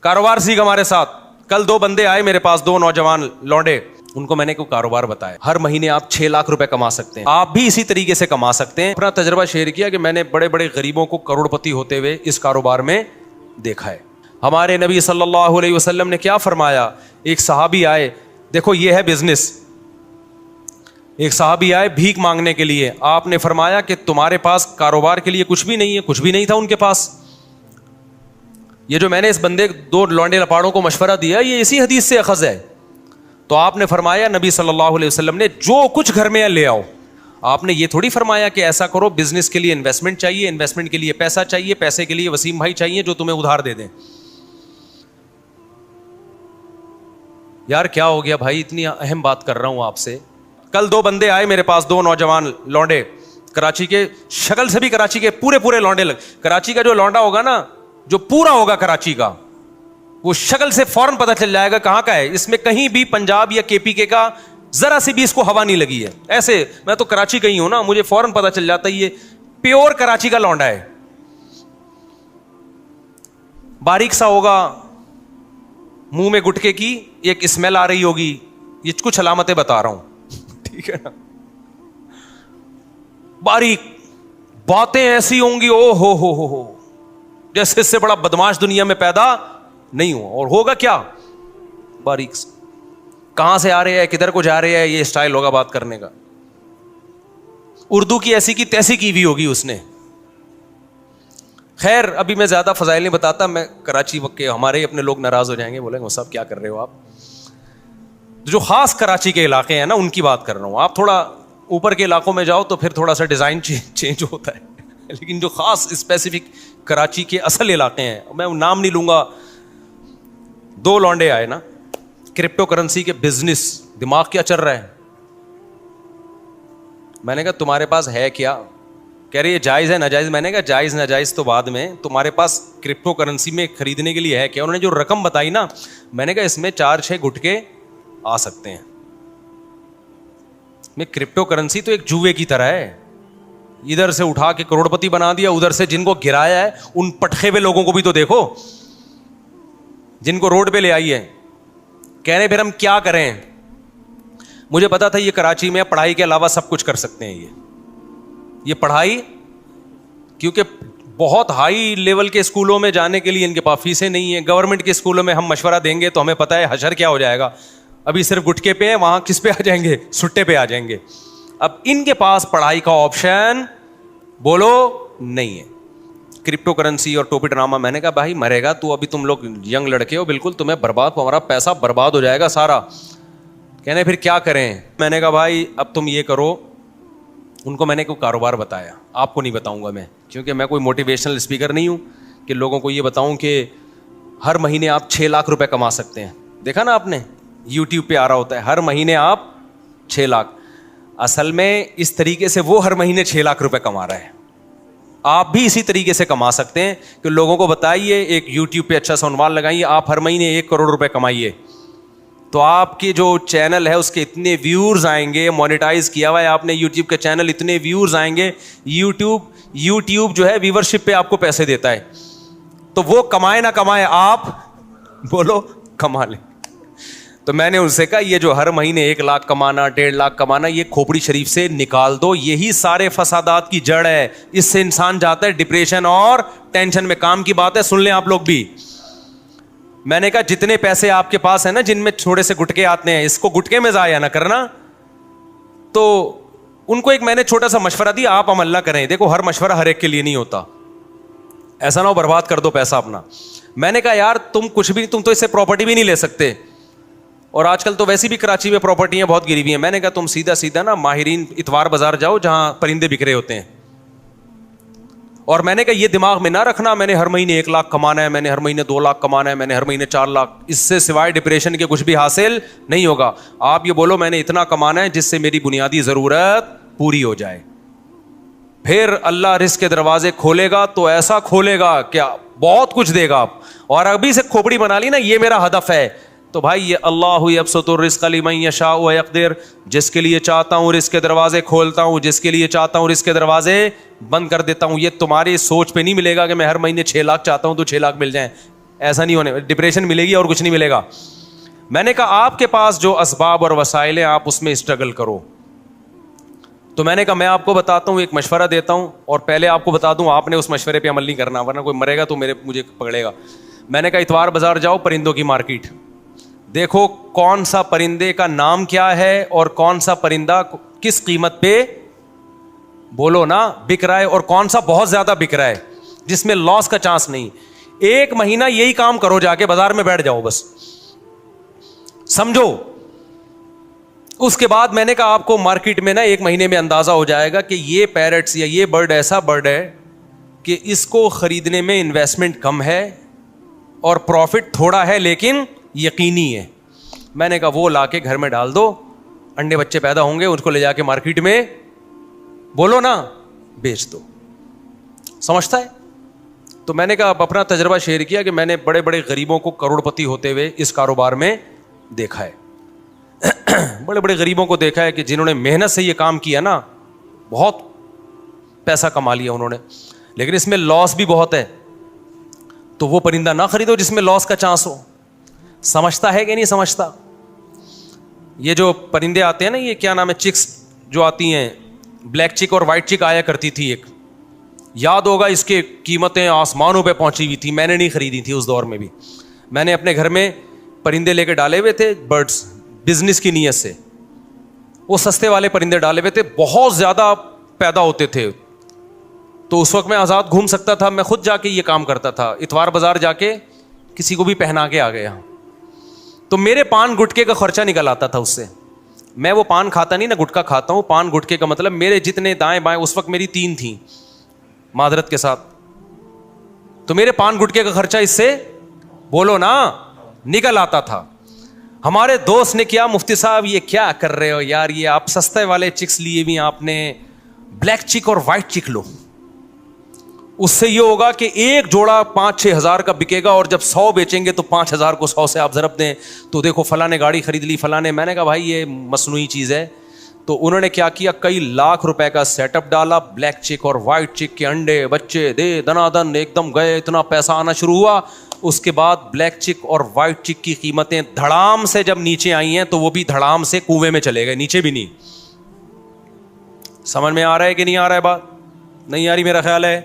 کاروبار سیکھ ہمارے ساتھ. کل 2 بندے آئے میرے پاس, 2 نوجوان لونڈے, ان کو میں نے کوئی کاروبار بتایا. ہر مہینے آپ 6 لاکھ روپے کما سکتے ہیں, آپ بھی اسی طریقے سے کما سکتے ہیں. اپنا تجربہ شیئر کیا کہ میں نے بڑے بڑے غریبوں کو کروڑپتی ہوتے ہوئے اس کاروبار میں دیکھا ہے. ہمارے نبی صلی اللہ علیہ وسلم نے کیا فرمایا, ایک صحابی آئے, دیکھو یہ ہے بزنس, ایک صحابی آئے بھیک مانگنے کے لیے, آپ نے فرمایا کہ تمہارے پاس کاروبار کے لیے کچھ بھی نہیں ہے. کچھ بھی نہیں تھا ان کے پاس. یہ جو میں نے اس بندے 2 لونڈے لپاڑوں کو مشورہ دیا یہ اسی حدیث سے اخذ ہے. تو آپ نے فرمایا, نبی صلی اللہ علیہ وسلم نے, جو کچھ گھر میں ہے لے آؤ. آپ نے یہ تھوڑی فرمایا کہ ایسا کرو, بزنس کے لیے انویسٹمنٹ چاہیے, انویسٹمنٹ کے لیے پیسہ چاہیے, پیسے کے لیے وسیم بھائی چاہیے جو تمہیں ادھار دے دیں. یار کیا ہو گیا بھائی, اتنی اہم بات کر رہا ہوں آپ سے. کل 2 بندے آئے میرے پاس, 2 نوجوان لونڈے, کراچی کے, شکل سے بھی کراچی کے پورے لونڈے کراچی کا جو لونڈا ہوگا نا, جو پورا ہوگا کراچی کا, وہ شکل سے فوراً پتہ چل جائے گا کہاں کا ہے. اس میں کہیں بھی پنجاب یا KPK کا ذرا سی بھی اس کو ہوا نہیں لگی ہے. ایسے میں تو کراچی کا ہی ہوں نا, مجھے فوراً پتہ چل جاتا ہے یہ پیور کراچی کا لونڈا ہے. باریک سا ہوگا, منہ میں گٹکے کی ایک اسمیل آ رہی ہوگی, یہ کچھ علامتیں بتا رہا ہوں, ٹھیک ہے نا. باریک, باتیں ایسی ہوں گی او ہو جیسے اس سے بڑا بدماش دنیا میں پیدا نہیں ہوا. اور ہوگا کیا, باریک. کہاں سے آ رہے ہیں, کدھر کو جا رہے ہیں, یہ اسٹائل ہوگا بات کرنے کا. اردو کی ایسی کی تیسی کی ہوئی ہوگی اس نے. خیر ابھی میں زیادہ فضائل نہیں بتاتا, میں کراچی وقت کے ہمارے اپنے لوگ ناراض ہو جائیں گے, بولیں گے صاحب کیا کر رہے ہو آپ. جو خاص کراچی کے علاقے ہیں نا ان کی بات کر رہا ہوں. آپ تھوڑا اوپر کے علاقوں میں جاؤ تو پھر تھوڑا سا ڈیزائن چینج ہوتا ہے, لیکن جو خاص اسپیسیفک کراچی کے اصل علاقے ہیں, میں نام نہیں لوں گا. 2 لونڈے آئے نا, کرپٹو کرنسی کے بزنس, دماغ کیا چل رہا ہے. میں نے کہا تمہارے پاس ہے کیا, کہہ رہے یہ جائز ہے ناجائز. میں نے کہا جائز ناجائز تو بعد میں, تمہارے پاس کرپٹو کرنسی میں خریدنے کے لیے ہے کیا. انہوں نے جو رقم بتائی نا, میں نے کہا اس میں 4-6 گٹکے آ سکتے ہیں. میں کرپٹو کرنسی تو ایک جوئے کی طرح ہے, ادھر سے اٹھا کے کروڑپتی بنا دیا, ادھر سے جن کو گرایا ہے ان پٹخے ہوئے لوگوں کو بھی تو دیکھو, جن کو روڈ پہ لے آئی ہے. کہہ رہے پھر ہم کیا کریں. مجھے پتا تھا یہ کراچی میں پڑھائی کے علاوہ سب کچھ کر سکتے ہیں. یہ پڑھائی, کیونکہ بہت ہائی لیول کے اسکولوں میں جانے کے لیے ان کے پاس فیسیں نہیں ہیں. گورنمنٹ کے اسکولوں میں ہم مشورہ دیں گے تو ہمیں پتہ ہے حشر کیا ہو جائے گا. ابھی صرف گٹکے پہ ہیں, وہاں کس پہ آ جائیں گے, سٹے پہ آ جائیں گے. اب ان کے پاس پڑھائی کا آپشن بولو نہیں ہے. کرپٹو کرنسی اور ٹوپی ڈرامہ. میں نے کہا بھائی مرے گا تو, ابھی تم لوگ ینگ لڑکے ہو, بالکل تمہیں برباد, ہمارا پیسہ برباد ہو جائے گا سارا. کہنے پھر کیا کریں. میں نے کہا بھائی اب تم یہ کرو. ان کو میں نے کوئی کاروبار بتایا, آپ کو نہیں بتاؤں گا میں, کیونکہ میں کوئی موٹیویشنل اسپیکر نہیں ہوں کہ لوگوں کو یہ بتاؤں کہ ہر مہینے آپ 6 لاکھ روپے کما سکتے ہیں. دیکھا نا آپ نے, YouTube پہ آ رہا ہوتا ہے ہر مہینے آپ 6 لاکھ. اصل میں اس طریقے سے وہ ہر مہینے 6 لاکھ روپے کما رہا ہے. آپ بھی اسی طریقے سے کما سکتے ہیں کہ لوگوں کو بتائیے, ایک YouTube پہ اچھا سا عنوان لگائیے, آپ ہر مہینے 1 کروڑ روپے کمائیے, تو آپ کی جو چینل ہے اس کے اتنے ویورز آئیں گے. مانیٹائز کیا ہوا ہے آپ نے YouTube کے چینل, اتنے ویورز آئیں گے. YouTube جو ہے ویورشپ پہ آپ کو پیسے دیتا ہے, تو وہ کمائے نہ کمائے آپ بولو کما لیں. تو میں نے ان سے کہا یہ جو ہر مہینے 1 لاکھ کمانا, 1.5 لاکھ کمانا, یہ کھوپڑی شریف سے نکال دو. یہی سارے فسادات کی جڑ ہے. اس سے انسان جاتا ہے ڈپریشن اور ٹینشن میں. کام کی بات ہے, سن لیں آپ لوگ بھی. میں نے کہا جتنے پیسے آپ کے پاس ہیں نا, جن میں تھوڑے سے گٹکے آتے ہیں, اس کو گٹکے میں ضائع نہ کرنا. تو ان کو ایک میں نے چھوٹا سا مشورہ دیا, آپ عمل نہ کریں. دیکھو ہر مشورہ ہر ایک کے لیے نہیں ہوتا, ایسا نہ ہو برباد کر دو پیسہ اپنا. میں نے کہا یار تم کچھ بھی, تم تو اس سے پراپرٹی بھی نہیں لے سکتے, اور آج کل تو ویسے بھی کراچی میں پراپرٹیاں بہت گری ہوئی ہیں. میں نے کہا تم سیدھا نا ماہرین اتوار بازار جاؤ جہاں پرندے بکھرے ہوتے ہیں, اور میں نے کہا یہ دماغ میں نہ رکھنا میں نے ہر مہینے 1 لاکھ کمانا ہے, میں نے ہر مہینے 2 لاکھ کمانا ہے, میں نے ہر مہینے 4 لاکھ. اس سے سوائے ڈپریشن کے کچھ بھی حاصل نہیں ہوگا. آپ یہ بولو میں نے اتنا کمانا ہے جس سے میری بنیادی ضرورت پوری ہو جائے. پھر اللہ رزق کے دروازے کھولے گا تو ایسا کھولے گا کیا بہت کچھ دے گا آپ. اور ابھی سے کھوپڑی بنا لی نا یہ میرا ہدف ہے, تو بھائی یہ اللہ یبسط الرزق لمن یشاء ویقدر, جس کے لیے چاہتا ہوں رزق کے دروازے کھولتا ہوں, جس کے لیے چاہتا ہوں رزق کے دروازے بند کر دیتا ہوں. یہ تمہاری سوچ پہ نہیں ملے گا کہ میں ہر مہینے 6 لاکھ چاہتا ہوں تو 6 لاکھ مل جائیں. ایسا نہیں ہونے, ڈپریشن ملے گی اور کچھ نہیں ملے گا. میں نے کہا آپ کے پاس جو اسباب اور وسائل ہیں آپ اس میں اسٹرگل کرو. تو میں نے کہا میں آپ کو بتاتا ہوں, ایک مشورہ دیتا ہوں, اور پہلے آپ کو بتا دوں آپ نے اس مشورے پہ عمل نہیں کرنا ورنہ کوئی مرے گا تو مجھے پکڑے گا. میں نے کہا اتوار بازار جاؤ, پرندوں کی مارکیٹ دیکھو کون سا پرندے کا نام کیا ہے اور کون سا پرندہ کس قیمت پہ, بولو نا, بک رہا ہے, اور کون سا بہت زیادہ بک رہا ہے جس میں لاس کا چانس نہیں. 1 مہینہ یہی کام کرو, جا کے بازار میں بیٹھ جاؤ بس, سمجھو. اس کے بعد میں نے کہا آپ کو مارکیٹ میں نا 1 مہینے میں اندازہ ہو جائے گا کہ یہ پیرٹس یا یہ برڈ ایسا برڈ ہے کہ اس کو خریدنے میں انویسٹمنٹ کم ہے اور پروفٹ تھوڑا ہے لیکن یقینی ہے. میں نے کہا وہ لا کے گھر میں ڈال دو, انڈے بچے پیدا ہوں گے, اس کو لے جا کے مارکیٹ میں, بولو نا, بیچ دو. سمجھتا ہے؟ تو میں نے کہا اپنا تجربہ شیئر کیا کہ میں نے بڑے بڑے غریبوں کو کروڑپتی ہوتے ہوئے اس کاروبار میں دیکھا ہے. بڑے بڑے غریبوں کو دیکھا ہے کہ جنہوں نے محنت سے یہ کام کیا نا, بہت پیسہ کما لیا انہوں نے, لیکن اس میں لاس بھی بہت ہے. تو وہ پرندہ نہ خریدو جس میں لاس کا چانس ہو. سمجھتا ہے کہ نہیں سمجھتا؟ یہ جو پرندے آتے ہیں نا, یہ کیا نام ہے, چکس جو آتی ہیں, بلیک چک اور وائٹ چک آیا کرتی تھی ایک, یاد ہوگا, اس کے قیمتیں آسمانوں پہ پہنچی ہوئی تھی. میں نے نہیں خریدی تھی اس دور میں بھی, میں نے اپنے گھر میں پرندے لے کے ڈالے ہوئے تھے, برڈس, بزنس کی نیت سے. وہ سستے والے پرندے ڈالے ہوئے تھے, بہت زیادہ پیدا ہوتے تھے. تو اس وقت میں آزاد گھوم سکتا تھا, میں خود جا کے یہ کام کرتا تھا, اتوار بازار جا کے کسی کو بھی پہنا کے آ گیا. تو میرے پان گٹکے کا خرچہ نکل آتا تھا اس سے. میں وہ پان کھاتا نہیں نا, گٹکا کھاتا ہوں. پان گٹکے کا مطلب میرے جتنے دائیں بائیں, اس وقت میری 3 تھیں معذرت کے ساتھ, تو میرے پان گٹکے کا خرچہ اس سے, بولو نا, نکل آتا تھا. ہمارے دوست نے کیا, مفتی صاحب یہ کیا کر رہے ہو یار, یہ آپ سستے والے چکس لیے بھی, آپ نے بلیک چک اور وائٹ چک لو, اس سے یہ ہوگا کہ ایک جوڑا 5-6 ہزار کا بکے گا, اور جب 100 بیچیں گے تو 5,000 کو 100 سے آپ ضرب دیں تو دیکھو فلاں نے گاڑی خرید لی, فلاں نے. میں نے کہا بھائی یہ مصنوعی چیز ہے. تو انہوں نے کیا کیا, کئی لاکھ روپے کا سیٹ اپ ڈالا, بلیک چک اور وائٹ چک کے انڈے بچے دے دنا دن ایک دم گئے, اتنا پیسہ آنا شروع ہوا. اس کے بعد بلیک چک اور وائٹ چک کی قیمتیں دھڑام سے جب نیچے آئی ہیں تو وہ بھی دھڑام سے کنویں میں چلے گئے, نیچے بھی نہیں. سمجھ میں آ رہا ہے کہ نہیں آ رہا ہے؟ بات نہیں آ رہی میرا خیال ہے.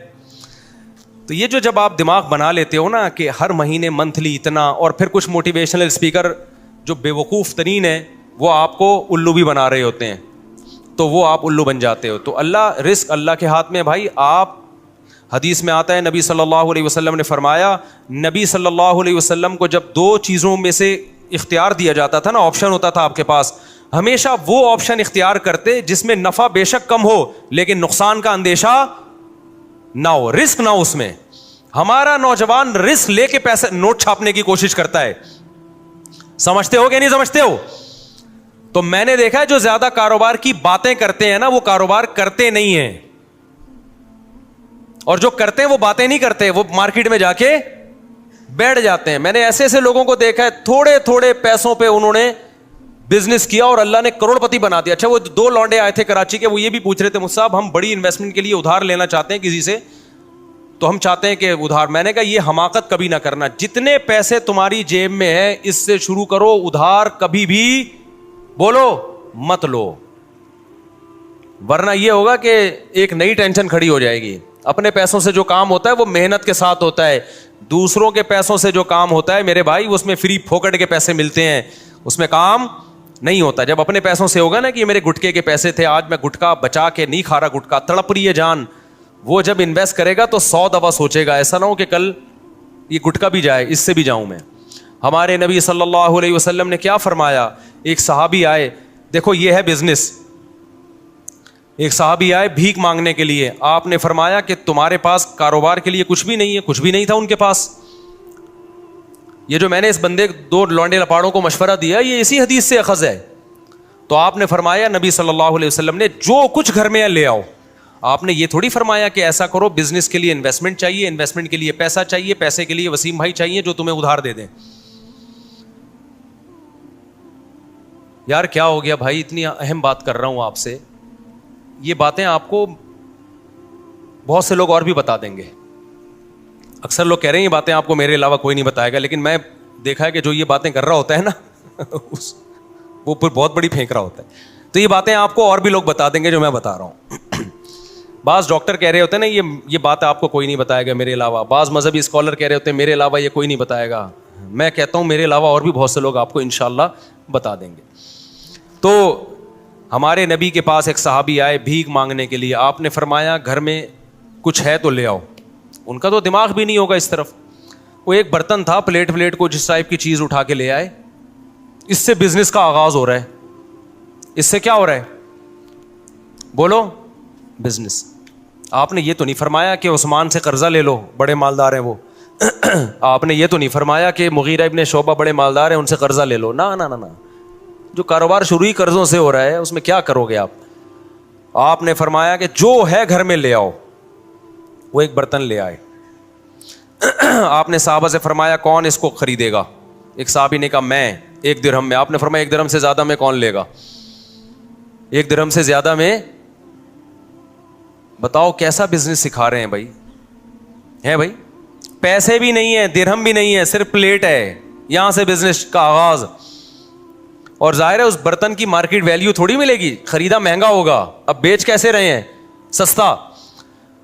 تو یہ جو جب آپ دماغ بنا لیتے ہو نا کہ ہر مہینے منتھلی اتنا, اور پھر کچھ موٹیویشنل اسپیکر جو بے وقوف ترین ہیں وہ آپ کو الو بھی بنا رہے ہوتے ہیں, تو وہ آپ الو بن جاتے ہو. تو اللہ, رزق اللہ کے ہاتھ میں بھائی. آپ, حدیث میں آتا ہے نبی صلی اللہ علیہ وسلم نے فرمایا, نبی صلی اللہ علیہ وسلم کو جب 2 چیزوں میں سے اختیار دیا جاتا تھا نا, آپشن ہوتا تھا آپ کے پاس, ہمیشہ وہ آپشن اختیار کرتے جس میں نفع بے شک کم ہو لیکن نقصان کا اندیشہ نہ ہو, رسک نہ ہو اس میں. ہمارا نوجوان رسک لے کے پیسے نوٹ چھاپنے کی کوشش کرتا ہے. سمجھتے ہو کہ نہیں سمجھتے ہو؟ تو میں نے دیکھا ہے جو زیادہ کاروبار کی باتیں کرتے ہیں نا, وہ کاروبار کرتے نہیں ہیں, اور جو کرتے ہیں وہ باتیں نہیں کرتے, وہ مارکیٹ میں جا کے بیٹھ جاتے ہیں. میں نے ایسے ایسے لوگوں کو دیکھا ہے, تھوڑے تھوڑے پیسوں پہ انہوں نے بزنس کیا اور اللہ نے کروڑپتی بنا دیا. اچھا, وہ 2 لونڈے آئے تھے کراچی کے, وہ یہ بھی پوچھ رہے تھے مجھ صاحب ہم بڑی انویسٹمنٹ کے لیے ادھار لینا چاہتے ہیں کسی سے, تو ہم چاہتے ہیں کہ ادھار. میں نے کہا یہ حماقت کبھی نہ کرنا, جتنے پیسے تمہاری جیب میں ہیں اس سے شروع کرو, ادھار کبھی بھی, بولو, مت لو, ورنہ یہ ہوگا کہ ایک نئی ٹینشن کھڑی ہو جائے گی. اپنے پیسوں سے جو کام ہوتا ہے وہ محنت کے ساتھ ہوتا ہے, دوسروں کے پیسوں سے جو کام ہوتا ہے میرے بھائی اس میں فری پھوکٹ کے پیسے ملتے ہیں, اس میں کام نہیں ہوتا. جب اپنے پیسوں سے ہوگا نا کہ یہ میرے گٹکے کے پیسے تھے, آج میں گٹکا بچا کے نہیں کھا رہا, گٹکا تڑپ رہی ہے جان, وہ جب انویسٹ کرے گا تو 100 دفعہ سوچے گا, ایسا نہ ہو کہ کل یہ گٹکا بھی جائے, اس سے بھی جاؤں میں. ہمارے نبی صلی اللہ علیہ وسلم نے کیا فرمایا, ایک صحابی آئے, دیکھو یہ ہے بزنس, ایک صحابی آئے بھیک مانگنے کے لیے, آپ نے فرمایا کہ تمہارے پاس کاروبار کے لیے کچھ بھی نہیں ہے, کچھ بھی نہیں تھا ان کے پاس. یہ جو میں نے اس بندے 2 لونڈے لپاڑوں کو مشورہ دیا یہ اسی حدیث سے اخذ ہے. تو آپ نے فرمایا, نبی صلی اللہ علیہ وسلم نے, جو کچھ گھر میں ہے لے آؤ. آپ نے یہ تھوڑی فرمایا کہ ایسا کرو, بزنس کے لیے انویسٹمنٹ چاہیے, انویسٹمنٹ کے لیے پیسہ چاہیے, پیسے کے لیے وسیم بھائی چاہیے جو تمہیں ادھار دے دیں. یار کیا ہو گیا بھائی, اتنی اہم بات کر رہا ہوں آپ سے, یہ باتیں آپ کو بہت سے لوگ اور بھی بتا دیں گے. اکثر لوگ کہہ رہے ہیں یہ باتیں آپ کو میرے علاوہ کوئی نہیں بتائے گا, لیکن میں دیکھا ہے کہ جو یہ باتیں کر رہا ہوتا ہے نا وہ پھر بہت بڑی پھینک رہا ہوتا ہے. تو یہ باتیں آپ کو اور بھی لوگ بتا دیں گے جو میں بتا رہا ہوں. بعض ڈاکٹر کہہ رہے ہوتے ہیں نا یہ بات آپ کو کوئی نہیں بتائے گا میرے علاوہ. بعض مذہبی اسکالر کہہ رہے ہوتے ہیں میرے علاوہ یہ کوئی نہیں بتائے گا. میں کہتا ہوں میرے علاوہ اور بھی بہت سے لوگ آپ کو انشاءاللہ بتا دیں گے. تو ہمارے نبی کے پاس ایک صحابی آئے بھیک مانگنے کے لیے. آپ نے فرمایا گھر میں کچھ ہے تو لے آؤ. ان کا تو دماغ بھی نہیں ہوگا اس طرف. وہ ایک برتن تھا, پلیٹ کو جس ٹائپ کی چیز اٹھا کے لے آئے. اس سے بزنس کا آغاز ہو رہا ہے. اس سے کیا ہو رہا ہے بولو؟ بزنس. آپ نے یہ تو نہیں فرمایا کہ عثمان سے قرضہ لے لو, بڑے مالدار ہیں وہ. آپ نے یہ تو نہیں فرمایا کہ مغیرہ ابن شعبہ بڑے مالدار ہیں ان سے قرضہ لے لو. نہ, جو کاروبار شروع ہی قرضوں سے ہو رہا ہے اس میں کیا کرو گے آپ. آپ نے فرمایا کہ جو ہے گھر میں لے آؤ. وہ ایک برتن لے آئے. آپ نے صحابہ سے فرمایا کون اس کو خریدے گا؟ ایک صحابی نے کہا میں, 1 درہم میں. آپ نے فرمایا 1 درہم سے زیادہ میں کون لے گا؟ 1 درہم سے زیادہ میں. بتاؤ کیسا بزنس سکھا رہے ہیں بھائی. ہے بھائی, پیسے بھی نہیں ہے, درہم بھی نہیں ہے, صرف پلیٹ ہے. یہاں سے بزنس کا آغاز. اور ظاہر ہے اس برتن کی مارکیٹ ویلیو تھوڑی ملے گی, خریدا مہنگا ہوگا. اب بیچ کیسے رہے ہیں؟ سستا.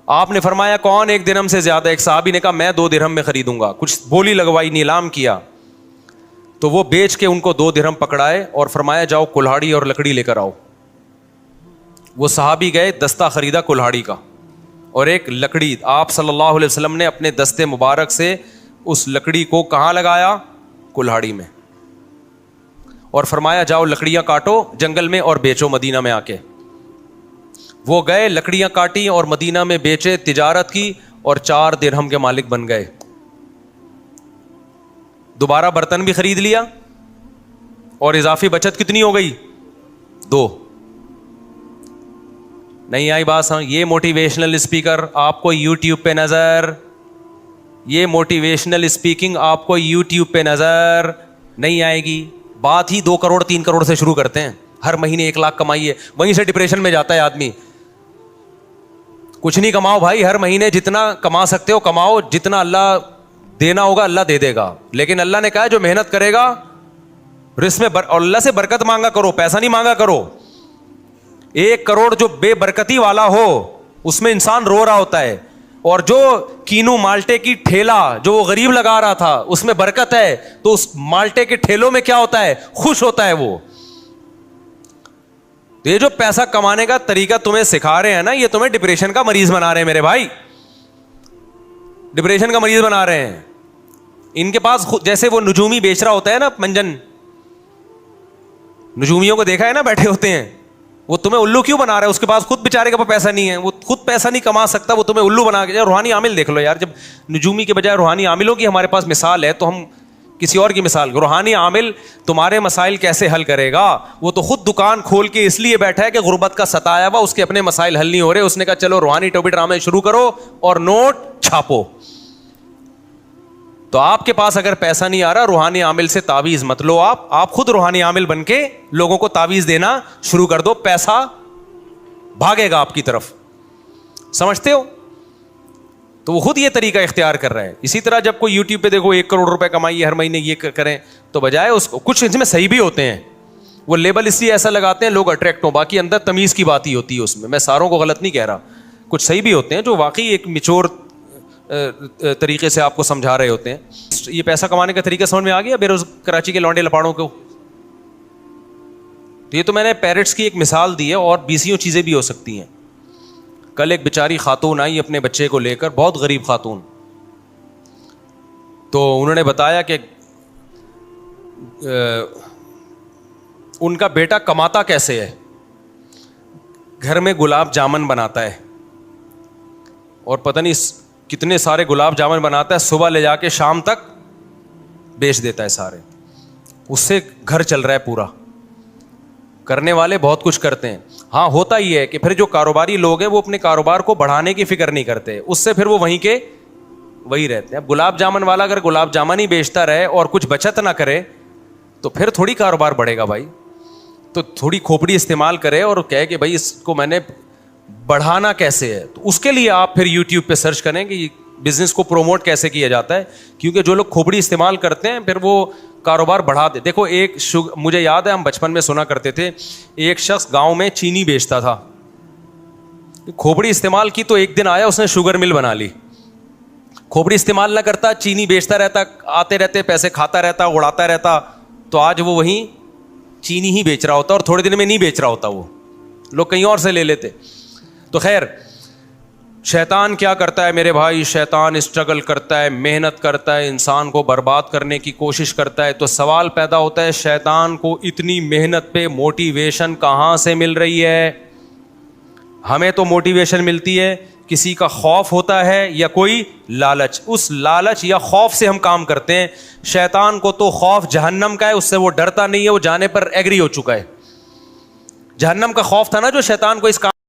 آپ نے فرمایا کون 1 درہم سے زیادہ؟ ایک صحابی نے کہا میں 2 درہم میں خریدوں گا. کچھ بولی لگوائی, نیلام کیا. تو وہ بیچ کے ان کو 2 درہم پکڑائے اور فرمایا جاؤ کلہاڑی اور لکڑی لے کر آؤ. وہ صحابی گئے, دستہ خریدا کلہاڑی کا اور ایک لکڑی. آپ صلی اللہ علیہ وسلم نے اپنے دستے مبارک سے اس لکڑی کو کہاں لگایا؟ کلہاڑی میں. اور فرمایا جاؤ لکڑیاں کاٹو جنگل میں اور بیچو مدینہ میں آ کے. وہ گئے, لکڑیاں کاٹی اور مدینہ میں بیچے, تجارت کی اور 4 درہم کے مالک بن گئے. دوبارہ برتن بھی خرید لیا اور اضافی بچت کتنی ہو گئی؟ 2. نہیں آئی بات سمجھ؟ یہ موٹیویشنل اسپیکر آپ کو یوٹیوب پہ نظر, یہ موٹیویشنل اسپیکنگ آپ کو یوٹیوب پہ نظر نہیں آئے گی. بات ہی 2 کروڑ 3 کروڑ سے شروع کرتے ہیں. ہر مہینے 1 لاکھ کمائیے, وہیں سے ڈپریشن میں جاتا ہے آدمی. کچھ نہیں کماؤ بھائی, ہر مہینے جتنا کما سکتے ہو کماؤ, جتنا اللہ دینا ہوگا اللہ دے دے گا. لیکن اللہ نے کہا جو محنت کرے گا رزق میں اور اللہ سے برکت مانگا کرو, پیسہ نہیں مانگا کرو. 1 کروڑ جو بے برکتی والا ہو اس میں انسان رو رہا ہوتا ہے, اور جو کینو مالٹے کی ٹھیلا جو وہ غریب لگا رہا تھا اس میں برکت ہے, تو اس مالٹے کے ٹھیلوں میں کیا ہوتا ہے؟ خوش ہوتا ہے وہ. یہ جو پیسہ کمانے کا طریقہ تمہیں سکھا رہے ہیں نا, یہ تمہیں ڈپریشن کا مریض بنا رہے ہیں میرے بھائی, ڈپریشن کا مریض بنا رہے ہیں. ان کے پاس جیسے وہ نجومی بیچ رہا ہوتا ہے نا, منجن نجومیوں کو دیکھا ہے نا بیٹھے ہوتے ہیں, وہ تمہیں الو کیوں بنا رہا ہے؟ اس کے پاس خود بیچارے کے پاس پیسہ نہیں ہے, وہ خود پیسہ نہیں کما سکتا, وہ تمہیں الو بنا کے. روحانی عامل دیکھ لو یار, جب نجومی کے بجائے روحانی عاملوں کی ہمارے پاس مثال ہے تو ہم کسی اور کی مثال. روحانی عامل تمہارے مسائل کیسے حل کرے گا؟ وہ تو خود دکان کھول کے اس لیے بیٹھا ہے کہ غربت کا ستایا ہوا, اس کے اپنے مسائل حل نہیں ہو رہے. اس نے کہا چلو روحانی ٹوپی ڈرامے شروع کرو اور نوٹ چھاپو. تو آپ کے پاس اگر پیسہ نہیں آ رہا, روحانی عامل سے تعویذ مت لو. آپ خود روحانی عامل بن کے لوگوں کو تعویذ دینا شروع کر دو, پیسہ بھاگے گا آپ کی طرف. سمجھتے ہو؟ تو وہ خود یہ طریقہ اختیار کر رہا ہے. اسی طرح جب کوئی یوٹیوب پہ دیکھو 1 کروڑ روپے کمائیے ہر مہینے یہ کریں, تو بجائے اس کو کچھ اس میں صحیح بھی ہوتے ہیں, وہ لیبل اس لیے ایسا لگاتے ہیں لوگ اٹریکٹ ہوں, باقی اندر تمیز کی بات ہی ہوتی ہے اس میں. میں ساروں کو غلط نہیں کہہ رہا, کچھ صحیح بھی ہوتے ہیں جو واقعی ایک میچور طریقے سے آپ کو سمجھا رہے ہوتے ہیں. یہ پیسہ کمانے کا طریقہ سمجھ میں آ گیا کراچی کے لونڈے لپاڑوں کو؟ تو یہ تو میں نے پیرٹس کی ایک مثال دی ہے, اور بیسیوں چیزیں بھی ہو سکتی ہیں. کل ایک بیچاری خاتون آئی اپنے بچے کو لے کر, بہت غریب خاتون. تو انہوں نے بتایا کہ ان کا بیٹا کماتا کیسے ہے, گھر میں گلاب جامن بناتا ہے, اور پتہ نہیں کتنے سارے گلاب جامن بناتا ہے, صبح لے جا کے شام تک بیچ دیتا ہے سارے. اس سے گھر چل رہا ہے پورا. کرنے والے بہت کچھ کرتے ہیں. ہاں ہوتا ہی ہے کہ پھر جو کاروباری لوگ ہیں وہ اپنے کاروبار کو بڑھانے کی فکر نہیں کرتے, اس سے پھر وہ وہیں کے وہی رہتے ہیں. اب گلاب جامن والا اگر گلاب جامن ہی بیچتا رہے اور کچھ بچت نہ کرے تو پھر تھوڑی کاروبار بڑھے گا بھائی. تو تھوڑی کھوپڑی استعمال کرے اور کہے کہ بھائی اس کو میں نے بڑھانا کیسے ہے. تو اس کے لیے آپ پھر یوٹیوب پہ سرچ کریں کہ بزنس کو پروموٹ کیسے کیا جاتا ہے, کیونکہ جو لوگ کھوپڑی استعمال کرتے ہیں پھر وہ کاروبار بڑھا دے. دیکھو ایک مجھے یاد ہے ہم بچپن میں سنا کرتے تھے, ایک شخص گاؤں میں چینی بیچتا تھا, کھوپڑی استعمال کی تو ایک دن آیا اس نے شوگر مل بنا لی. کھوپڑی استعمال نہ کرتا, چینی بیچتا رہتا, آتے رہتے پیسے کھاتا رہتا, اڑاتا رہتا, تو آج وہ وہیں چینی ہی بیچ رہا ہوتا, اور تھوڑے دن میں نہیں بیچ رہا ہوتا, وہ لوگ کہیں اور سے لے لیتے. تو خیر شیطان کیا کرتا ہے میرے بھائی, شیطان اسٹرگل کرتا ہے, محنت کرتا ہے, انسان کو برباد کرنے کی کوشش کرتا ہے. تو سوال پیدا ہوتا ہے شیطان کو اتنی محنت پہ موٹیویشن کہاں سے مل رہی ہے؟ ہمیں تو موٹیویشن ملتی ہے کسی کا خوف ہوتا ہے یا کوئی لالچ, اس لالچ یا خوف سے ہم کام کرتے ہیں. شیطان کو تو خوف جہنم کا ہے, اس سے وہ ڈرتا نہیں ہے, وہ جانے پر ایگری ہو چکا ہے. جہنم کا خوف تھا نا جو شیطان کو اس کام